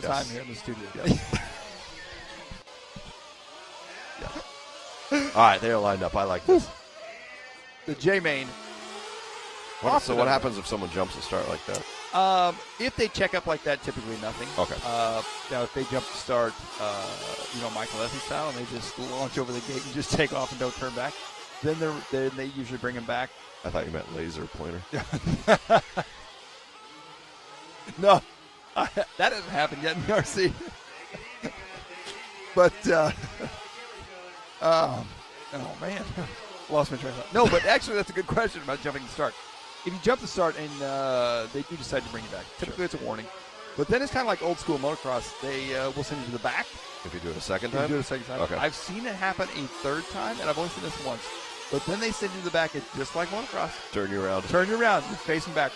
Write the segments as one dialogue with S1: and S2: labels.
S1: time here in the studio.
S2: All right, they're lined up. I like this.
S1: The J-main.
S2: So what happens if someone jumps a start like that?
S1: If they check up like that, typically nothing.
S2: Okay.
S1: Now, if they jump to start, Michael Essie style, and they just launch over the gate and just take off and don't turn back, then they usually bring him back.
S2: I thought you meant laser pointer.
S1: No, that hasn't happened yet in the RC. But, oh man, lost my train of thought. No, but actually that's a good question about jumping to start. If you jump to start and they do decide to bring you back, typically it's a warning. But then it's kind of like old school motocross. They will send you to the back.
S2: If you do it a second time?
S1: Okay. I've seen it happen a third time, and I've only seen this once. But then they send you to the back, it's just like motocross.
S2: Turn you around.
S1: You're facing back.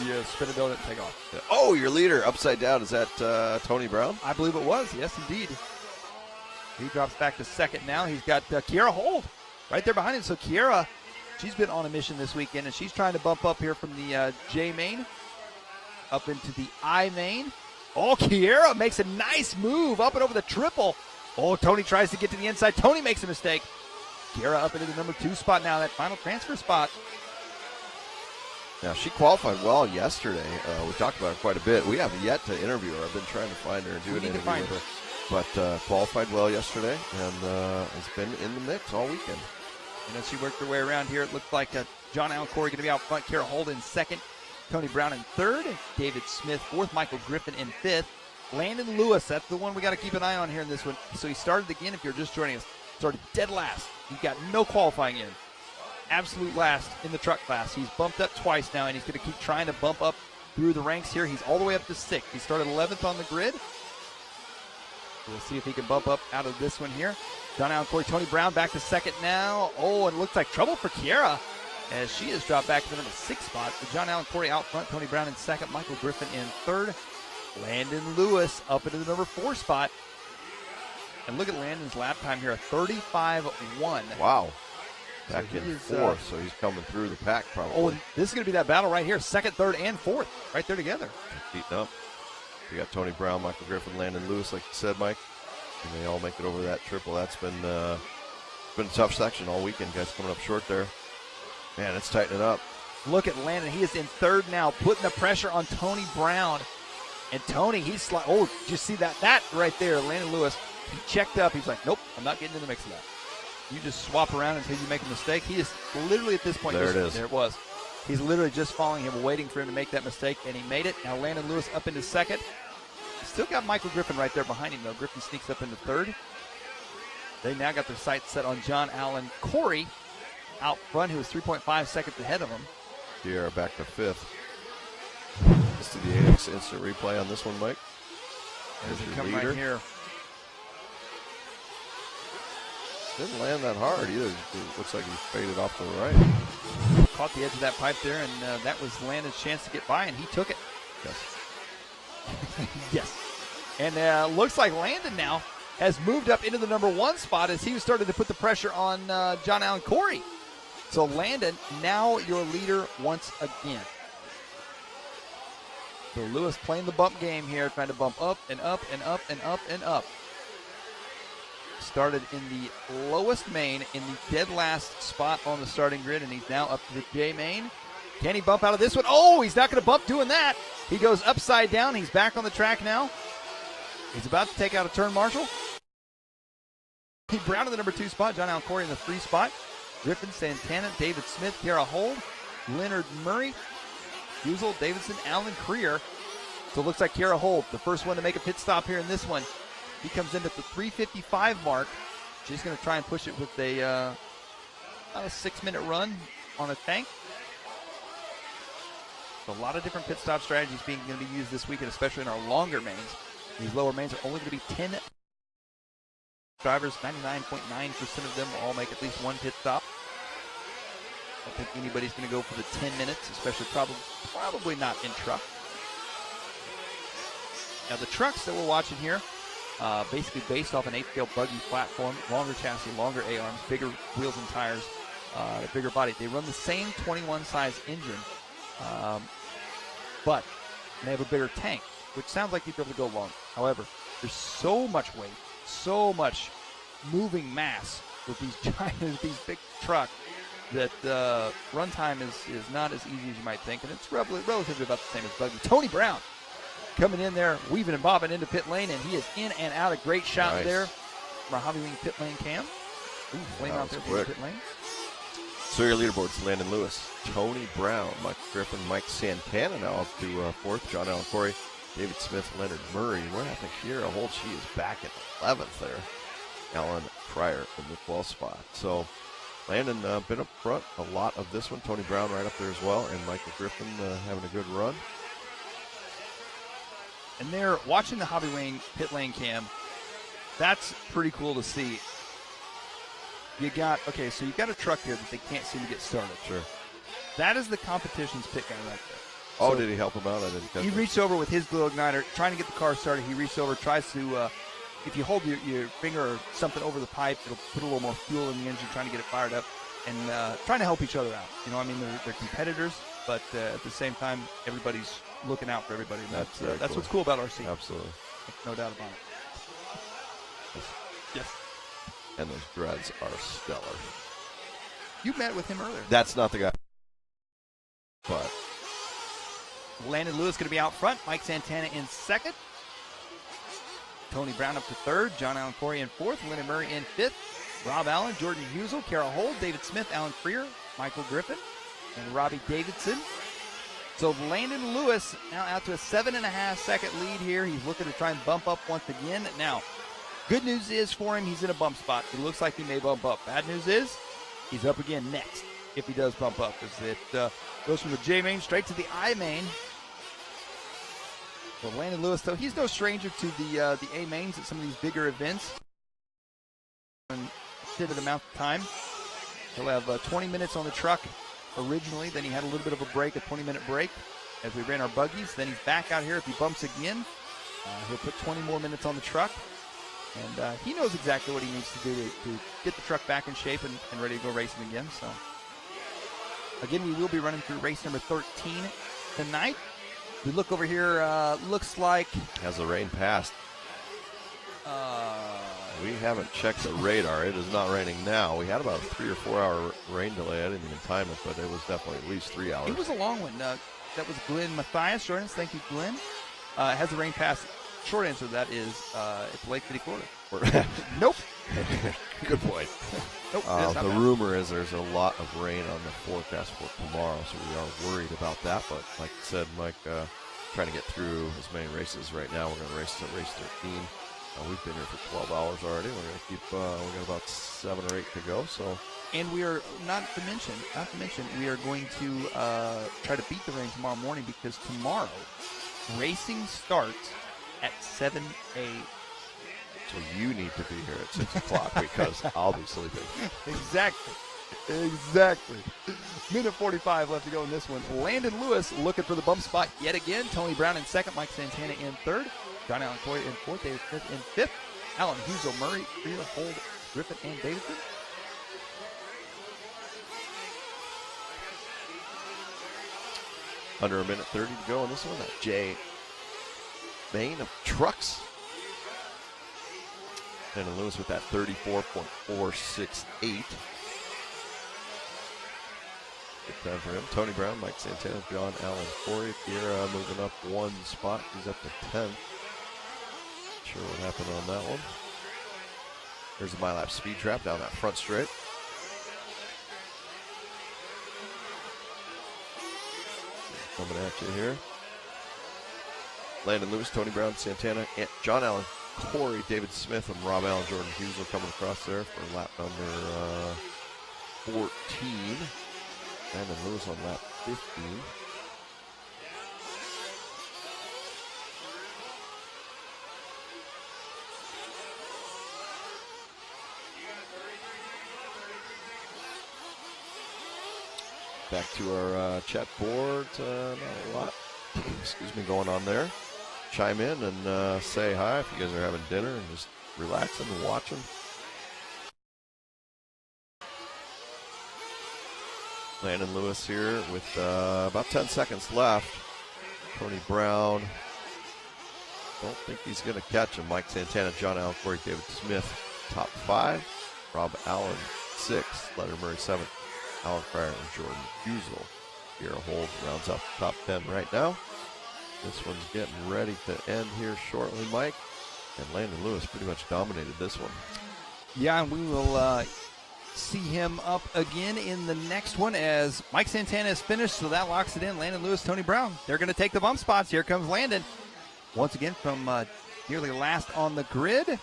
S1: You spin a donut and take off.
S2: Yeah. Oh, your leader upside down. Is that Tony Brown?
S1: I believe it was. Yes, indeed. He drops back to second now. He's got Kiarra Hold right there behind him. So Kiarra, she's been on a mission this weekend, and she's trying to bump up here from the J main up into the I main. Oh, Kiarra makes a nice move up and over the triple. Oh, Tony tries to get to the inside. Tony makes a mistake. Kiarra up into the number 2 spot now, that final transfer spot.
S2: Now, she qualified well yesterday. We talked about her quite a bit. We haven't yet to interview her. I've been trying to find her and do an interview with her. But qualified well yesterday and has been in the mix all weekend.
S1: And as she worked her way around here, it looked like John Allen Corry going to be out front. Kiarra Hold in second. Tony Brown in third. David Smith fourth. Michael Griffin in fifth. Landen Lewis, that's the one we got to keep an eye on here in this one. So he started again, if you're just joining us, started dead last. He got no qualifying in. Absolute last in the truck class. He's bumped up twice now, and he's going to keep trying to bump up through the ranks here. He's all the way up to 6th. He started 11th on the grid. We'll see if he can bump up out of this one here. John Allen Corry, Tony Brown back to second now. Oh, and it looks like trouble for Kiarra as she has dropped back to the number 6 spot. So John Allen Corry out front, Tony Brown in second, Michael Griffin in third. Landen Lewis up into the number 4 spot. And look at Landen's lap time here, a 35.1.
S2: Wow. Back in 4th, so he's coming through the pack probably.
S1: Oh, and this is going to be that battle right here, 2nd, 3rd, and 4th, right there together.
S2: Heating up. You got Tony Brown, Michael Griffin, Landen Lewis, like you said, Mike. And they all make it over that triple. That's been a tough section all weekend. Guys coming up short there. Man, it's tightening up.
S1: Look at Landen. He is in 3rd now, putting the pressure on Tony Brown. And Tony, he's did you see that? That right there, Landen Lewis. He checked up. He's like, nope, I'm not getting in the mix of that. You just swap around until you make a mistake. He is literally at this point.
S2: There it is.
S1: There it was. He's literally just following him, waiting for him to make that mistake, and he made it. Now Landen Lewis up into 2nd. Still got Michael Griffin right there behind him, though. Griffin sneaks up into 3rd. They now got their sights set on John Allen Corry out front, who is 3.5 seconds ahead of him.
S2: Kiarra back to 5th. Let's do the AX instant replay on this one, Mike.
S1: As he come right here.
S2: Didn't land that hard either. It looks like he faded off to the right.
S1: Caught the edge of that pipe there, and that was Landen's chance to get by, and he took it.
S2: Yes.
S1: Yes. And looks like Landen now has moved up into the number 1 spot as he started to put the pressure on John Allen Corry. So Landen, now your leader once again. So Lewis playing the bump game here, trying to bump up and up and up and up and up. Started in the lowest main in the dead last spot on the starting grid, and he's now up to the J main. Can he bump out of this one? Oh, he's not going to bump doing that. He goes upside down. He's back on the track now. He's about to take out a turn marshal. Brown in the number 2 spot. John Allen Corry in the 3 spot. Griffin, Santana, David Smith, Kiarra Hold, Leonard Murray, Huzel, Davidson, Allen, Krier. So it looks like Kiarra Hold, the first one to make a pit stop here in this one. He comes in at the 3:55 mark. She's going to try and push it with about a 6-minute run on a tank. So a lot of different pit stop strategies going to be used this weekend, especially in our longer mains. These lower mains are only going to be 10 drivers. 99.9% of them will all make at least one pit stop. I don't think anybody's going to go for the 10 minutes, especially probably not in truck. Now the trucks that we're watching here, basically based off an 8-scale buggy platform, longer chassis, longer A-arms, bigger wheels and tires, a bigger body. They run the same 21 size engine, but they have a bigger tank, which sounds like you'd be able to go long. However, there's so much weight, so much moving mass with these giant, these big trucks, that runtime is not as easy as you might think, and it's relatively about the same as buggy. Tony Brown coming in there, weaving and bobbing into pit lane, and he is in and out. A great shot there from our Hobby Wing pit lane cam. Ooh, flame out there for the pit lane.
S2: So your leaderboards: Landen Lewis, Tony Brown, Mike Griffin, Mike Santana now up to fourth, John Allen Corry, David Smith, Leonard Murray. We're going to have to Kiarra Hold. She is back at 11th there. Alan Krier in the 12th spot. So Landen been up front a lot of this one. Tony Brown right up there as well, and Michael Griffin having a good run.
S1: And they're watching the Hobby Wing pit lane cam. That's pretty cool to see. You got a truck here that they can't seem to get started.
S2: Sure.
S1: That is the competition's pit guy right there.
S2: Oh,
S1: so
S2: did he help him out? I didn't catch
S1: He reached over with his glow igniter, trying to get the car started. He reached over, tries to, if you hold your finger or something over the pipe, it'll put a little more fuel in the engine, trying to get it fired up, and trying to help each other out. You know, I mean, they're competitors, but at the same time, everybody's looking out for everybody. That's
S2: cool.
S1: What's cool about RC.
S2: Absolutely.
S1: No doubt about it. Yes.
S2: And those dreads are stellar.
S1: You met with him earlier.
S2: That's not the guy. But
S1: Landen Lewis going to be out front. Mike Santana in second. Tony Brown up to third. John Allen Corry in fourth. Leonard Murray in fifth. Rob Allen, Jordan Huzel, Kiarra Hold, David Smith, Alan Krier, Michael Griffin, and Robbie Davidson. So Landen Lewis now out to a 7.5 second lead here. He's looking to try and bump up once again. Now, good news is for him, he's in a bump spot. It looks like he may bump up. Bad news is he's up again next if he does bump up, because it goes from the J main straight to the I main. So Landen Lewis, though, he's no stranger to the A mains at some of these bigger events. And did it amount of time. He'll have 20 minutes on the truck originally. Then he had a little bit of a break, a 20-minute break, as we ran our buggies. Then he's back out here. If he bumps again, he'll put 20 more minutes on the truck. And he knows exactly what he needs to do to get the truck back in shape and ready to go racing again. So, again, we will be running through race number 13 tonight. We look over here, looks like...
S2: Has the rain passed? We haven't checked the radar. It is not raining now. We had about a 3 or 4 hour rain delay. I didn't even time it, but it was definitely at least 3 hours.
S1: It was a long one. That was Glenn Mathias joining us. Thank you, Glenn. Has the rain passed? Short answer to that is it's Lake City, Florida. Nope.
S2: Good point.
S1: Nope.
S2: The rumor is there's a lot of rain on the forecast for tomorrow, so we are worried about that. But like I said, Mike, trying to get through as many races right now. We're going to race to race 13. We've been here for 12 hours already. We're going to keep. We got about 7 or 8 to go. So.
S1: And we are not to mention, we are going to try to beat the rain tomorrow morning, because tomorrow racing starts at 7 a.m.
S2: So you need to be here at 6 o'clock because I'll be sleeping.
S1: Exactly. Minute 45 left to go in this one. Landen Lewis looking for the bump spot yet again. Tony Brown in second. Mike Santana in third. John Allen Corry in fourth. David Smith in fifth. Alan Huzel, Murray, Krier, Hold, Griffin, and Davidson.
S2: Under a minute 30 to go on this one. That J main of trucks. Landen Lewis with that 34.468. Good time for him. Tony Brown, Mike Santana, John Allen Corry. Kiarra moving up 1 spot. He's up to 10th. Not sure what happened on that one. There's a mile lap speed trap down that front straight. Coming at you here. Landen Lewis, Tony Brown, Santana, and John Allen Corry, David Smith, and Rob Allen, Jordan Huzel coming across there for lap number 14. Landen Lewis on lap 15. Back to our chat board. Not a lot, excuse me, going on there. Chime in and say hi if you guys are having dinner and just relaxing and watching. Landen Lewis here with about 10 seconds left. Tony Brown Don't think he's going to catch him. Mike Santana, John Allen, Corry, David Smith, top 5. Rob Allen, 6. Leonard Murray, 7. Alan Krier and Jordan Huzel. Kiarra Hold rounds up the top 10 right now. This one's getting ready to end here shortly, Mike. And Landen Lewis pretty much dominated this one.
S1: Yeah, and we will see him up again in the next one as Mike Santana is finished, so that locks it in. Landen Lewis, Tony Brown. They're going to take the bump spots. Here comes Landen. Once again from nearly last on the grid.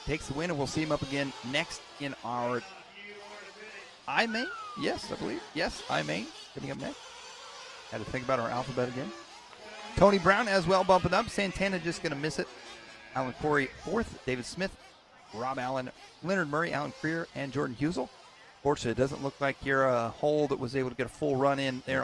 S1: Takes the win, and we'll see him up again next in our I-Main. Yes, I believe. Yes, I-Main coming up next. Had to think about our alphabet again. Tony Brown as well bumping up. Santana just going to miss it. Alan Corry 4th. David Smith, Rob Allen, Leonard Murray, Alan Krier, and Jordan Huzel. Fortunately, it doesn't look like Kiarra Hold was able to get a full run in there